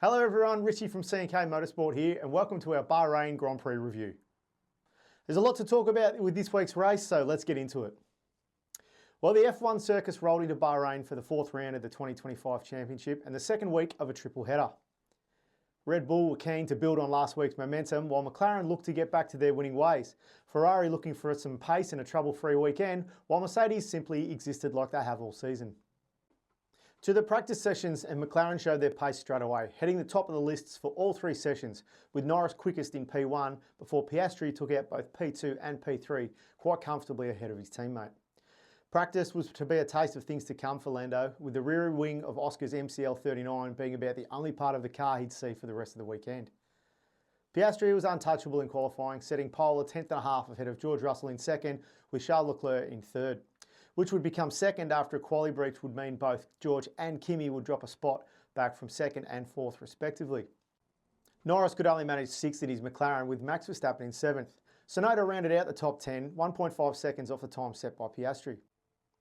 Hello everyone, Richie from C&K Motorsport here and welcome to our Bahrain Grand Prix review. There's a lot to talk about with this week's race, so let's get into it. Well, the F1 circus rolled into Bahrain for the fourth round of the 2025 championship and the second week of a triple header. Red Bull were keen to build on last week's momentum while McLaren looked to get back to their winning ways. Ferrari looking for some pace and a trouble-free weekend, while Mercedes simply existed like they have all season. To the practice sessions, and McLaren showed their pace straight away, heading the top of the lists for all three sessions, with Norris quickest in P1 before Piastri took out both P2 and P3 quite comfortably ahead of his teammate. Practice was to be a taste of things to come for Lando, with the rear wing of Oscar's MCL39 being about the only part of the car he'd see for the rest of the weekend. Piastri was untouchable in qualifying, setting pole a tenth and a half ahead of George Russell in second, with Charles Leclerc in third, which would become second after a quali breach would mean both George and Kimi would drop a spot back from second and fourth respectively. Norris could only manage sixth in his McLaren with Max Verstappen in seventh. Tsunoda rounded out the top 10, 1.5 seconds off the time set by Piastri.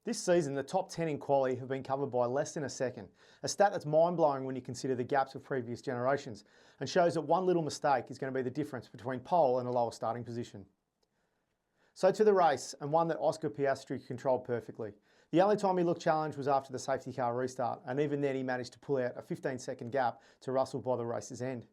This season, the top 10 in quali have been covered by less than a second, a stat that's mind-blowing when you consider the gaps of previous generations, and shows that one little mistake is going to be the difference between pole and a lower starting position. So to the race, and one that Oscar Piastri controlled perfectly. The only time he looked challenged was after the safety car restart, and even then he managed to pull out a 15-second gap to Russell by the race's end.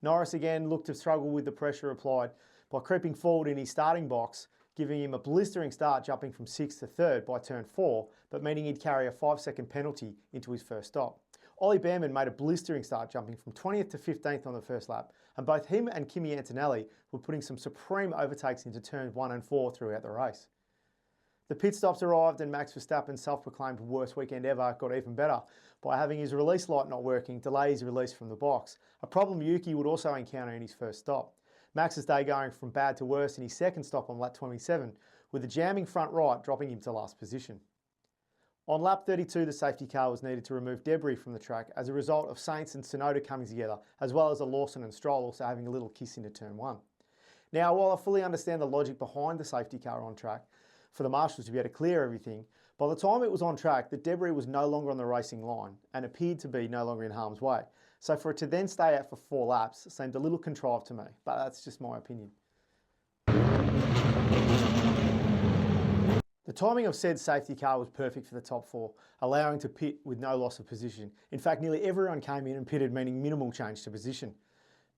Norris again looked to struggle with the pressure applied by creeping forward in his starting box, giving him a blistering start jumping from 6th to 3rd by turn 4, but meaning he'd carry a 5-second penalty into his first stop. Ollie Behrman made a blistering start jumping from 20th to 15th on the first lap, and both him and Kimi Antonelli were putting some supreme overtakes into turns 1 and 4 throughout the race. The pit stops arrived and Max Verstappen's self-proclaimed worst weekend ever got even better by having his release light not working delay his release from the box, a problem Yuki would also encounter in his first stop. Max's day going from bad to worse in his second stop on lap 27, with the jamming front right dropping him to last position. On lap 32, the safety car was needed to remove debris from the track as a result of Sainz and Tsunoda coming together, as well as Lawson and Stroll also having a little kiss into turn 1. Now, while I fully understand the logic behind the safety car on track, for the marshals to be able to clear everything, by the time it was on track, the debris was no longer on the racing line and appeared to be no longer in harm's way. So for it to then stay out for 4 laps seemed a little contrived to me, but that's just my opinion. The timing of said safety car was perfect for the top 4, allowing to pit with no loss of position. In fact, nearly everyone came in and pitted, meaning minimal change to position.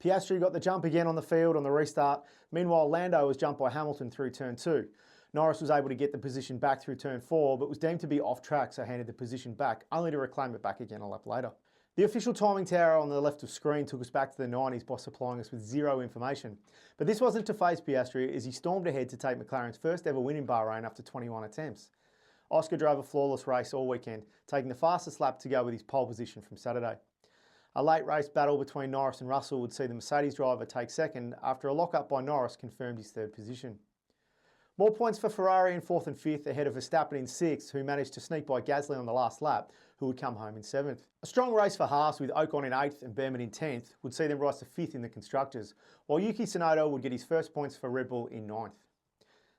Piastri got the jump again on the field on the restart. Meanwhile, Lando was jumped by Hamilton through turn 2. Norris was able to get the position back through turn 4, but was deemed to be off track, so handed the position back, only to reclaim it back again a lap later. The official timing tower on the left of screen took us back to the 90s by supplying us with zero information. But this wasn't to faze Piastri as he stormed ahead to take McLaren's first ever win in Bahrain after 21 attempts. Oscar drove a flawless race all weekend, taking the fastest lap to go with his pole position from Saturday. A late race battle between Norris and Russell would see the Mercedes driver take second after a lock-up by Norris confirmed his third position. More points for Ferrari in 4th and 5th ahead of Verstappen in 6th, who managed to sneak by Gasly on the last lap, who would come home in 7th. A strong race for Haas with Ocon in 8th and Behrman in 10th would see them rise to 5th in the Constructors, while Yuki Tsunoda would get his first points for Red Bull in 9th.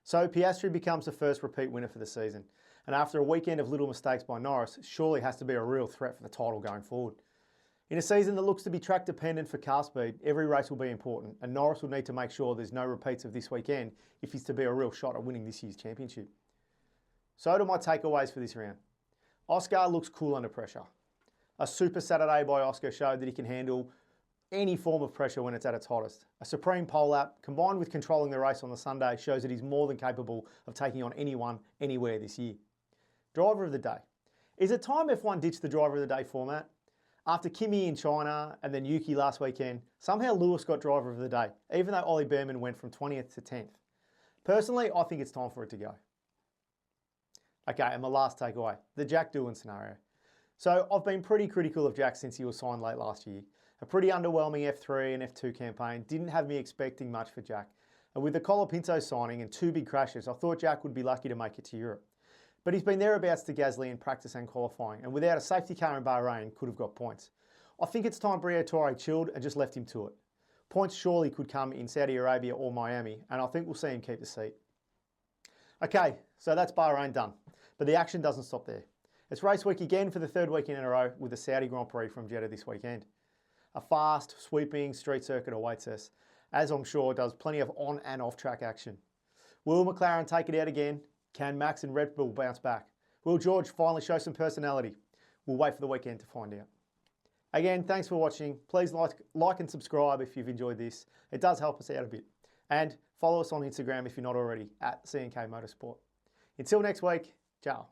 So Piastri becomes the first repeat winner for the season, and after a weekend of little mistakes by Norris, surely has to be a real threat for the title going forward. In a season that looks to be track dependent for car speed, every race will be important, and Norris will need to make sure there's no repeats of this weekend if he's to be a real shot at winning this year's championship. So to my takeaways for this round. Oscar looks cool under pressure. A super Saturday by Oscar showed that he can handle any form of pressure when it's at its hottest. A supreme pole lap, combined with controlling the race on the Sunday, shows that he's more than capable of taking on anyone, anywhere this year. Driver of the day. Is it time F1 ditched the driver of the day format? After Kimi in China and then Yuki last weekend, somehow Lewis got driver of the day, even though Ollie Behrman went from 20th to 10th. Personally, I think it's time for it to go. Okay, and my last takeaway, the Jack Doohan scenario. So I've been pretty critical of Jack since he was signed late last year. A pretty underwhelming F3 and F2 campaign didn't have me expecting much for Jack. And with the Colapinto signing and 2 big crashes, I thought Jack would be lucky to make it to Europe. But he's been thereabouts to Gasly in practice and qualifying, and without a safety car in Bahrain, could have got points. I think it's time Briatore chilled and just left him to it. Points surely could come in Saudi Arabia or Miami, and I think we'll see him keep the seat. Okay, so that's Bahrain done, but the action doesn't stop there. It's race week again for the 3rd weekend in a row with the Saudi Grand Prix from Jeddah this weekend. A fast, sweeping street circuit awaits us, as I'm sure does plenty of on and off track action. Will McLaren take it out again? Can Max and Red Bull bounce back? Will George finally show some personality? We'll wait for the weekend to find out. Again, thanks for watching. Please like and subscribe if you've enjoyed this. It does help us out a bit. And follow us on Instagram if you're not already, at C&K Motorsport. Until next week, ciao.